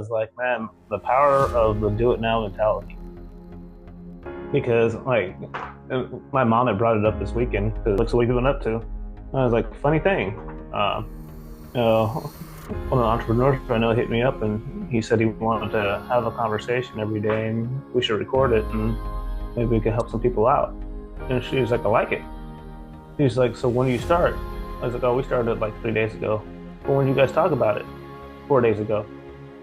was like, man, the power of the do it now mentality. Because like my mom had brought it up this weekend because what's the week we went up to? And I was like, funny thing, you know, one of the entrepreneurs I know hit me up and he said he wanted to have a conversation every day and we should record it and maybe we could help some people out. And she was like, I like it. He's like, so when do you start? I was like, oh, we started like 3 days ago. Well, when you guys talk about it? 4 days ago.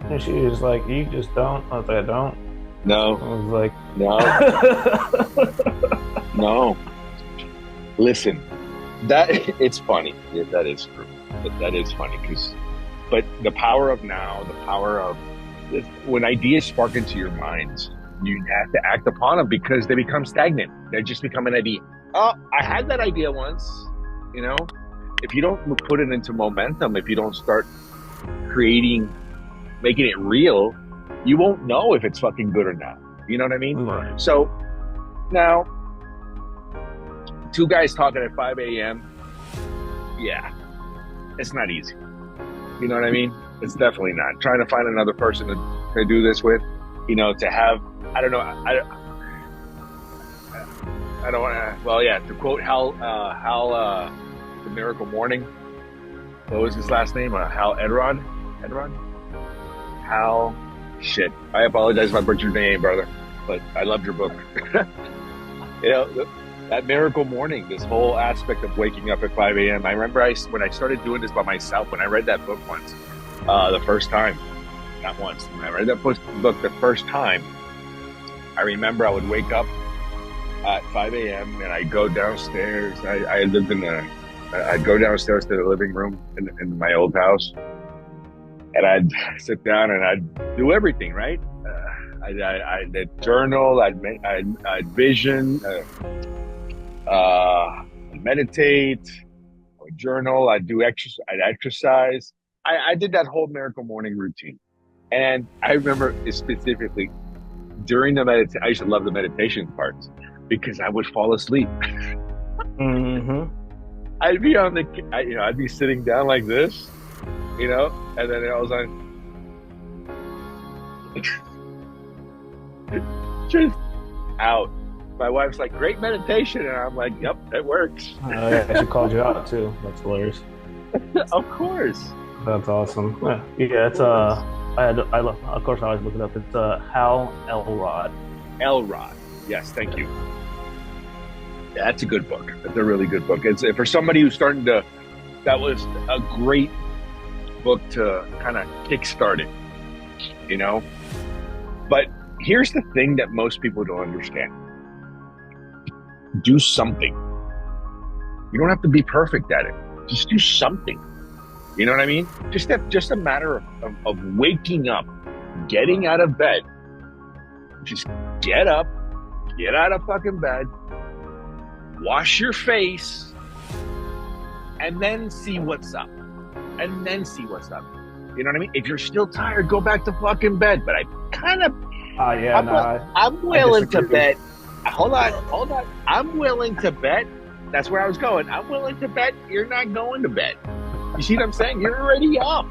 And she was like, you just don't? I was like, I don't. No. I was like, no. No. Listen, that it's funny. Yeah, that is true. That is funny but the power of now, the power of when ideas spark into your minds, you have to act upon them because they become stagnant. They just become an idea. Oh, I had that idea once. You know, if you don't put it into momentum, if you don't start creating, making it real, you won't know if it's fucking good or not. You know what I mean? right. So now, two guys talking at 5 a.m. Yeah, it's not easy. You know what I mean? It's definitely not. Trying to find another person to do this with, you know, to have, I don't know, I don't want to, well, yeah, to quote Hal, The Miracle Morning, what was his last name? Hal Edrod? Hal, shit. I apologize if I butchered your name, brother, but I loved your book. You know, that miracle morning, this whole aspect of waking up at 5 a.m. I remember when I started doing this by myself, when I read that book once, the first time, not once, when I read that book the first time, I remember I would wake up at 5 a.m. and I'd go downstairs. I lived I'd go downstairs to the living room in my old house and I'd sit down and I'd do everything, right? I'd journal, I'd vision, I'd meditate, I'd journal, I'd exercise. I did that whole miracle morning routine. And I remember specifically during the meditation, I used to love the meditation parts because I would fall asleep. Mm-hmm. I'd be I'd be sitting down like this, you know, and then I was just out. My wife's like, great meditation. And I'm like, yep, it works. Yeah, she called you out too. That's hilarious. Of course. That's awesome. Yeah, it's of course I always look it up. It's Hal Elrod. Elrod. Yes, thank you. Yeah, that's a good book. That's a really good book. It's for somebody who's starting to, that was a great book to kind of kickstart it, you know? But here's the thing that most people don't understand. Do something. You don't have to be perfect at it. Just do something. You know what I mean? Just a matter of waking up, getting out of bed. Just get up, get out of fucking bed, wash your face, and then see what's up. You know what I mean? If you're still tired, go back to fucking bed. But I kind of, I'm willing to bet. Hold on. I'm willing to bet. That's where I was going. I'm willing to bet you're not going to bed. You see what I'm saying? You're already up.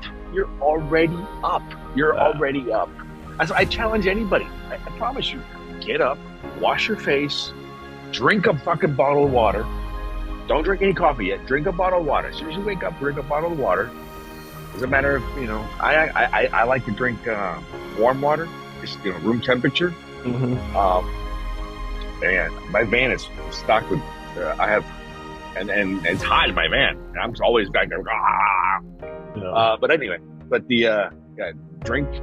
I challenge anybody. I promise you. Get up, wash your face, drink a fucking bottle of water. Don't drink any coffee yet. Drink a bottle of water. As soon as you wake up, drink a bottle of water. It's a matter of, you know, I like to drink warm water, just, you know, room temperature. Mm-hmm. Man, my van is stocked with, I have, and it's hot in my van. And I'm always back there. Yeah. But anyway, drink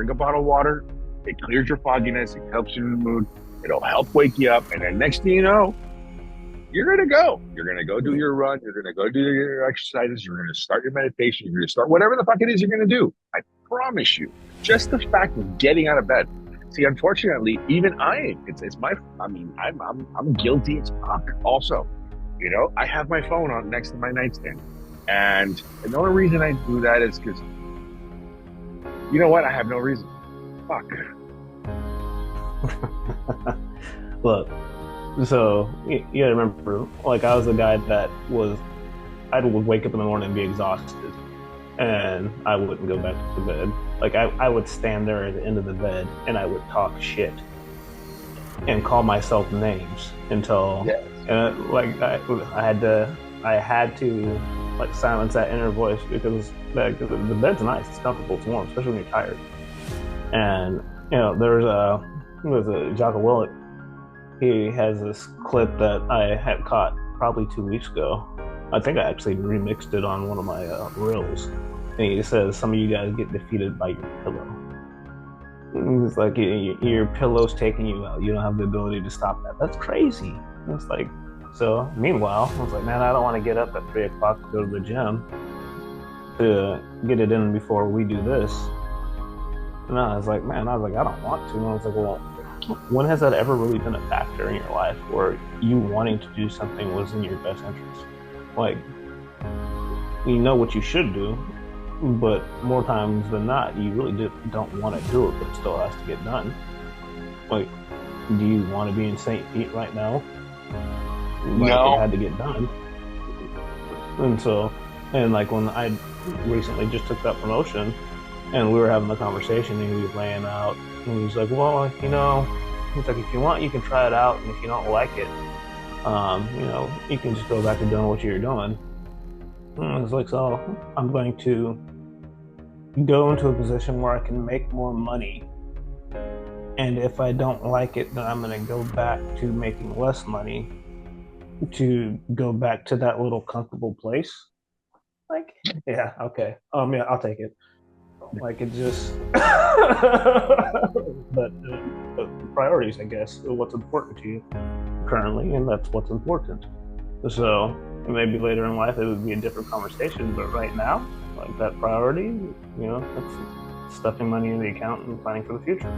a bottle of water. It clears your fogginess. It helps you in the mood. It'll help wake you up. And then next thing you know, you're going to go. You're going to go do your run. You're going to go do your exercises. You're going to start your meditation. You're going to start whatever the fuck it is you're going to do. I promise you. Just the fact of getting out of bed. See, unfortunately, even I'm guilty as fuck also. You know, I have my phone on next to my nightstand. And the only reason I do that is because, you know what? I have no reason. Fuck. Look, so you gotta remember, like, I was the guy that I would wake up in the morning and be exhausted, and I wouldn't go back to bed. Like I would stand there at the end of the bed and I would talk shit and call myself names until Yes. like I had to like silence that inner voice because like, the bed's nice, it's comfortable, it's warm, especially when you're tired. And there's a Jocko Willett. He has this clip that I had caught probably 2 weeks ago. I think I actually remixed it on one of my reels. And he says, some of you guys get defeated by your pillow. It's like your pillow's taking you out. You don't have the ability to stop that. That's crazy. It's like, so meanwhile, I was like, man, I don't want to get up at 3 o'clock to go to the gym to get it in before we do this. And I was like, I don't want to. And I was like, well, when has that ever really been a factor in your life where you wanting to do something was in your best interest? Like, you know what you should do, but more times than not, you really don't want to do it, but it still has to get done. Like, do you want to be in St. Pete right now? Like, No. it had to get done. And like when I recently just took that promotion, and we were having the conversation, and he was laying out, and he was like, well, he's like, if you want, you can try it out, and if you don't like it, you can just go back to doing what you're doing. And I was like, so I'm going to go into a position where I can make more money, and if I don't like it, then I'm going to go back to making less money to go back to that little comfortable place. Like, yeah, okay, yeah, I'll take it. Like, it just but priorities, I guess, what's important to you currently, and that's what's important. So maybe later in life it would be a different conversation, but right now, like, that priority, that's stuffing money in the account and planning for the future.